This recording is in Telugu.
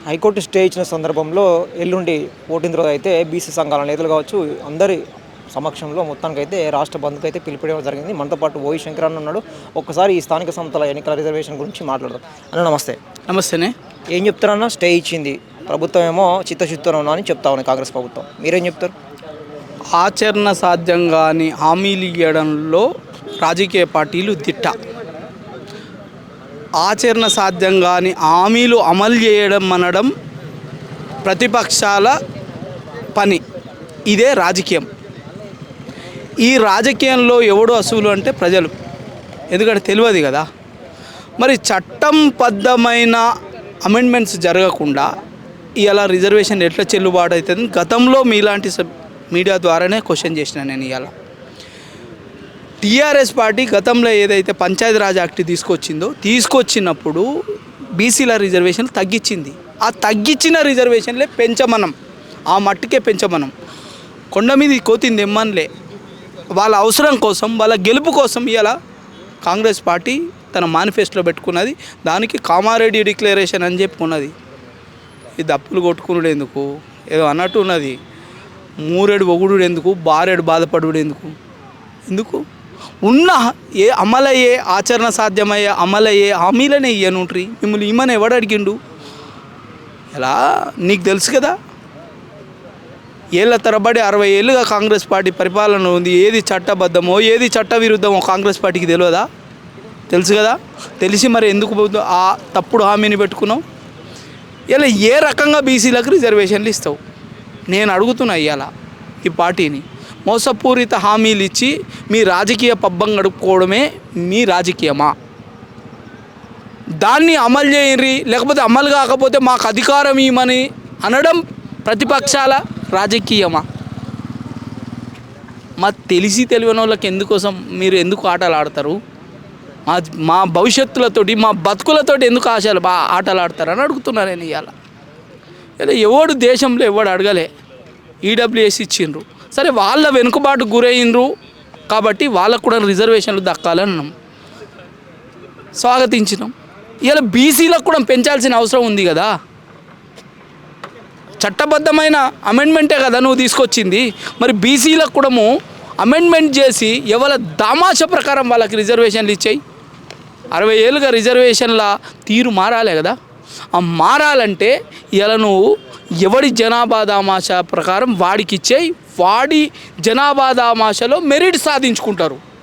హైకోర్టు స్టే ఇచ్చిన సందర్భంలో ఎల్లుండి ఓటింగ్ రోజు అయితే బీసీ సంఘాల నేతలు కావచ్చు అందరి సమక్షంలో మొత్తానికైతే రాష్ట్ర బంద్కు అయితే పిలుపుకోవడం జరిగింది. మనతో పాటు ఓయి శంకర్ అన్న ఉన్నాడు. ఒక్కసారి ఈ స్థానిక సంస్థల ఎన్నికల రిజర్వేషన్ గురించి మాట్లాడదాం. అన్న నమస్తే. నమస్తేనే. ఏం చెప్తారన్న? స్టే ఇచ్చింది ప్రభుత్వం, ఏమో చిత్తశుద్ధితో ఉన్నా అని చెప్తా ఉంది కాంగ్రెస్ ప్రభుత్వం. మీరేం చెప్తారు? ఆచరణ సాధ్యంగాని హామీలు ఇవ్వడంలో రాజకీయ పార్టీలు దిట్ట. ఆచరణ సాధ్యంగాని హామీలు అమలు చేయడం అనడం ప్రతిపక్షాల పని. ఇదే రాజకీయం. ఈ రాజకీయంలో ఎవడు అసూలు అంటే ప్రజలు. ఎందుకంటే తెలియదు కదా. మరి చట్టంబద్ధమైన అమెండ్మెంట్స్ జరగకుండా ఇలా రిజర్వేషన్ ఎట్లా చెల్లుబాటు అవుతుంది? గతంలో మీలాంటి మీడియా ద్వారానే క్వశ్చన్ చేసిన నేను. ఇవాళ టీఆర్ఎస్ పార్టీ గతంలో ఏదైతే పంచాయతీరాజ్ యాక్ట్ తీసుకొచ్చినప్పుడు బీసీల రిజర్వేషన్లు తగ్గించింది. ఆ తగ్గించిన రిజర్వేషన్లే పెంచమనం, ఆ మట్టుకే పెంచమనం. కొండ మీద కోతింది ఎమ్మన్లే. వాళ్ళ అవసరం కోసం, వాళ్ళ గెలుపు కోసం ఇవాళ కాంగ్రెస్ పార్టీ తన మేనిఫెస్టోలో పెట్టుకున్నది. దానికి కామారెడ్డి డిక్లరేషన్ అని చెప్పుకున్నది. ఈ దప్పులు కొట్టుకున్నాడు ఎందుకు? ఏదో అన్నట్టు ఉన్నది. మూరెడు ఒగుడు ఎందుకు, బారెడు బాధపడుడు ఎందుకు ఉన్న అమలయ్యే ఆచరణ సాధ్యమయ్యే అమలయ్యే హామీలనే ఇయ్యనుంట్రీ. మిమ్మల్ని ఇమ్మని ఎవడు అడిగిండు? ఎలా నీకు తెలుసు కదా. ఏళ్ళ తరబడి 60 ఏళ్ళుగా కాంగ్రెస్ పార్టీ పరిపాలన ఉంది. ఏది చట్టబద్ధమో ఏది చట్ట విరుద్ధమో కాంగ్రెస్ పార్టీకి తెలియదా? తెలుసు కదా. తెలిసి మరి ఎందుకు ఆ తప్పుడు హామీని పెట్టుకున్నావు? ఇలా ఏ రకంగా బీసీలకు రిజర్వేషన్లు ఇస్తావు? నేను అడుగుతున్నా ఇవాళ ఈ పార్టీని. మోసపూరిత హామీలు ఇచ్చి మీ రాజకీయ పబ్బం గడుపుకోవడమే మీ రాజకీయమా? దాన్ని అమలు చేయండి. లేకపోతే అమలు కాకపోతే మాకు అధికారం ఇవ్వమని అనడం ప్రతిపక్షాల రాజకీయమా? మా తెలిసి తెలియని వాళ్ళకి ఎందుకోసం మీరు ఎందుకు ఆటలు ఆడతారు? మా భవిష్యత్తులతోటి, మా బతుకులతోటి ఎందుకు ఆటలు ఆడతారని అడుగుతున్నా నేను ఇవాళ. ఇలా ఎవడు దేశంలో ఎవడు అడగలే. ఈడబ్ల్యూఎస్ ఇచ్చిండ్రు. సరే, వాళ్ళ వెనుకబాటు గురైండ్రు కాబట్టి వాళ్ళకు కూడా రిజర్వేషన్లు దక్కాలని అన్నాం, స్వాగతించినాం. ఇలా బీసీలకు కూడా పెంచాల్సిన అవసరం ఉంది కదా. చట్టబద్ధమైన అమెండ్మెంటే కదా నువ్వు తీసుకొచ్చింది. మరి బీసీలకు కూడా అమెండ్మెంట్ చేసి ఎవరి దామాష ప్రకారం వాళ్ళకి రిజర్వేషన్లు ఇచ్చాయి. 60 ఏళ్ళుగా రిజర్వేషన్ల తీరు మారాలే కదా. ఆ మారాలంటే ఇలా నువ్వు ఎవడి జనాభా దామాష ప్రకారం వాడికి ఇచ్చేయి. వాడి జనాభా దామాషలో మెరిట్ సాధించుకుంటారు.